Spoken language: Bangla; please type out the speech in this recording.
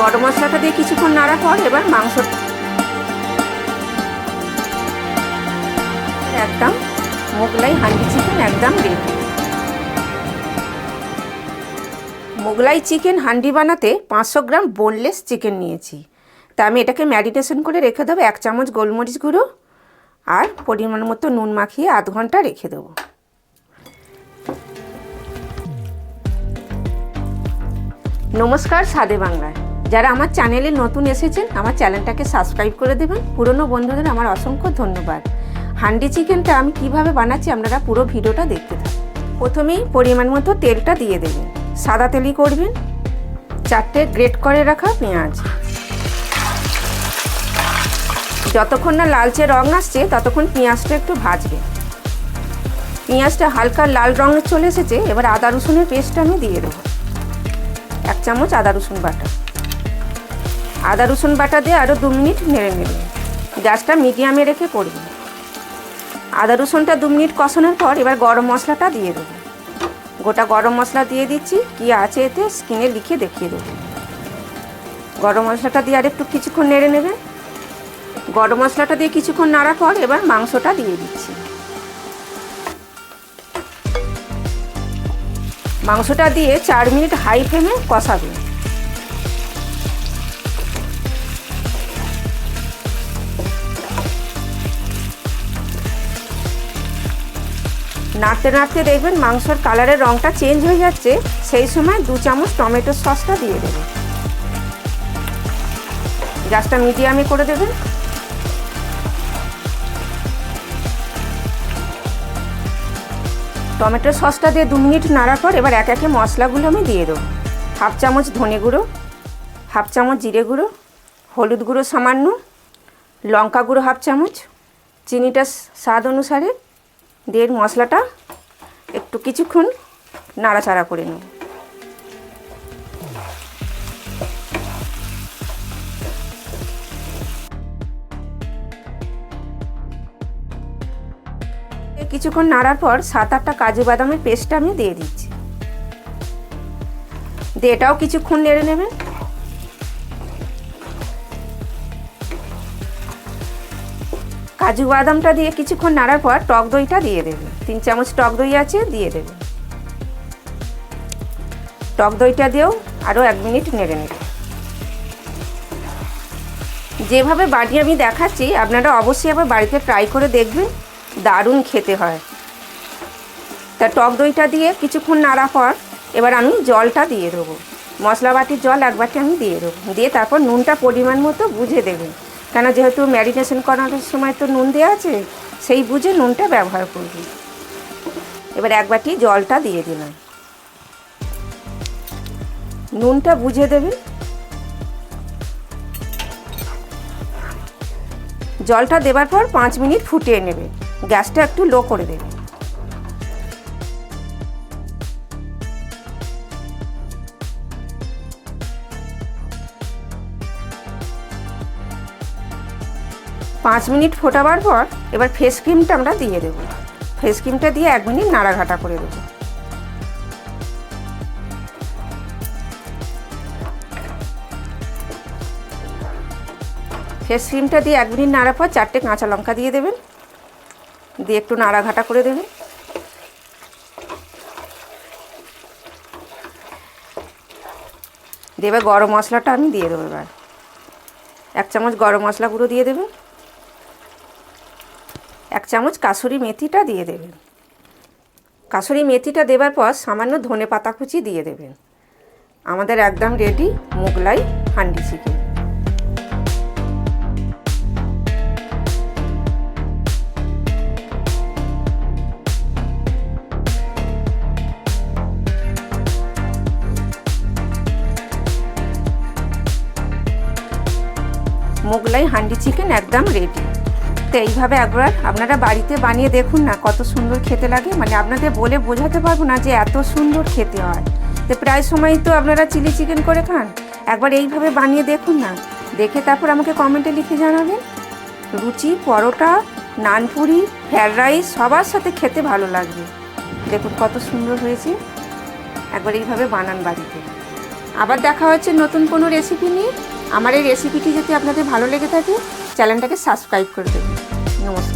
গরম মশলাটা দিয়ে কিছুক্ষণ নাড়ার পর এবার মাংস একদম মোগলাই হান্ডি চিকেন একদম রেডি। মোগলাই চিকেন হান্ডি বানাতে 500 গ্রাম বোনলেস চিকেন নিয়েছি। তা আমি এটাকে ম্যারিনেশন করে রেখে দেবো। 1 চামচ গোলমরিচ গুঁড়ো আর পরিমাণ মতো নুন মাখিয়ে আধ ঘন্টা রেখে দেবো। নমস্কার স্বাদে বাংলায়। যারা আমার চ্যানেলে নতুন এসেছেন আমার চ্যানেলটাকে সাবস্ক্রাইব করে দেবেন। পুরনো বন্ধুদের আমার অসংখ্য ধন্যবাদ। হান্ডি চিকেনটা আমি কিভাবে বানাচ্ছি আপনারা পুরো ভিডিওটা দেখতে থাকুন। প্রথমেই পরিমাণ মতো তেলটা দিয়ে দেবেন, সাদা তেলই করবেন। 4টে গ্রেট করে রাখা পেঁয়াজ, যতক্ষণ না লালচে রং আসছে ততক্ষণ পেঁয়াজটা একটু ভাজবে। পেঁয়াজটা হালকা লাল রঙে চলে এসেছে, এবার আদা রসুনের পেস্টটা আমি দিয়ে দেবো। 1 চামচ আদা রসুন বাটা। আদা রসুন বাটা দিয়ে আরও 2 মিনিট নেড়ে নেবেন। গ্যাসটা মিডিয়ামে রেখে করবেন। আদা রসুনটা 2 মিনিট কষানোর পর এবার গরম মশলাটা দিয়ে দেবো। গোটা গরম মশলা দিয়ে দিচ্ছি, কি আছে এতে স্ক্রিনে লিখে দেখিয়ে দেবো। গরম মশলাটা দিয়ে আর একটু কিছুক্ষণ নেড়ে নেবে। গরম মশলাটা দিয়ে কিছুক্ষণ নাড়ার পর এবার মাংসটা দিয়ে দিচ্ছি। মাংসটা দিয়ে 4 মিনিট হাই ফ্লেমে কষাবে। নাড়তে নাড়তে দেখবেন মাংসর কালারের রঙটা চেঞ্জ হয়ে যাচ্ছে, সেই সময় 2 চামচ টমেটো সসটা দিয়ে দেবেন। গ্যাসটা মিডিয়ামে করে দেবেন। টমেটো সসটা দিয়ে 2 মিনিট নাড়ার পর এবার এক একে মশলাগুলো আমি দিয়ে দেবো। 1/2 চামচ ধনে গুঁড়ো, 1/2 চামচ জিরে গুঁড়ো, হলুদ গুঁড়ো সামান্য, লঙ্কা গুঁড়ো 1/2 চামচ, চিনিটা স্বাদ অনুসারে দিয়ে মশলাটা একটু কিছুক্ষণ নাড়াচাড়া করে নেব। কিছুক্ষণ নাড়ার পর 7-8টা কাজু বাদামের পেস্টটা আমি দিয়ে দিচ্ছি। দিয়ে এটাও কিছুক্ষণ নেড়ে নেবেন। কাজু বাদামটা দিয়ে কিছুক্ষণ নাড়ার পর টক দইটা দিয়ে দেবেন। 3 চামচ টক দই আছে, দিয়ে দেবেন। টক দইটা দিয়েও আরও 1 মিনিট নেড়ে নেবেন। যেভাবে বানিয়ে আমি দেখাচ্ছি আপনারা অবশ্যই আবার বাড়িতে ট্রাই করে দেখবেন, দারুণ খেতে হয়। তা টক দইটা দিয়ে কিছুক্ষণ নাড়ার পর এবার আমি জলটা দিয়ে দেবো। মশলা বাটির জল 1 বাটি আমি দিয়ে দেবো। দিয়ে তারপর নুনটা পরিমাণ মতো বুঝে দেবেন, কেন যেহেতু ম্যারিনেশন করানোর সময় তো নুন দেওয়া আছে, সেই বুঝে নুনটা ব্যবহার করবেন। এবার 1 বাটি জলটা দিয়ে দিলাম। নুনটা বুঝে দেবেন। জলটা দেওয়ার পর 5 মিনিট ফুটিয়ে নেবে। গ্যাসটা একটু লো করে দেবে। পাঁচ মিনিট ফোটাবার পর এবার ফেস ক্রিমটা আমরা দিয়ে দেবো। ফেস ক্রিমটা দিয়ে 1 মিনিট নাড়াঘাটা করে দেবো। ফেস ক্রিমটা দিয়ে 1 মিনিট নাড়ার পর 4টে কাঁচা লঙ্কা দিয়ে দেবেন। দিয়ে একটু নাড়াঘাটা করে দেবেন। দেবে গরম মশলাটা আমি দিয়ে দেবো। এবার 1 চামচ গরম মশলা গুঁড়ো দিয়ে দেবেন। 1 চামচ কাসুরি মেথিটা দিয়ে দেবেন। কাসুরি মেথিটা দেওয়ার পর সামান্য ধনে পাতা কুচি দিয়ে দেবেন। আমাদের একদম ready Mughlai handi chicken. Mughlai handi chicken একদম রেডি। তো এইভাবে একবার আপনারা বাড়িতে বানিয়ে দেখুন না, কত সুন্দর খেতে লাগে। মানে আপনাদের বলে বোঝাতে পারবো না যে এত সুন্দর খেতে হয়। তো প্রায় সময় তো আপনারা চিলি চিকেন করে খান, একবার এইভাবে বানিয়ে দেখুন না। দেখে তারপর আমাকে কমেন্টে লিখে জানাবেন। লুচি, পরোটা, নানপুরি, ফ্রায়েড রাইস সবার সাথে খেতে ভালো লাগবে। দেখুন কত সুন্দর হয়েছে। একবার এইভাবে বানান বাড়িতে। আবার দেখা হচ্ছে নতুন কোনো রেসিপি নিয়ে। আমার এই রেসিপিটি যদি আপনাদের ভালো লেগে থাকে চ্যানেলটাকে সাবস্ক্রাইব করে দেবেন। নমস্কার।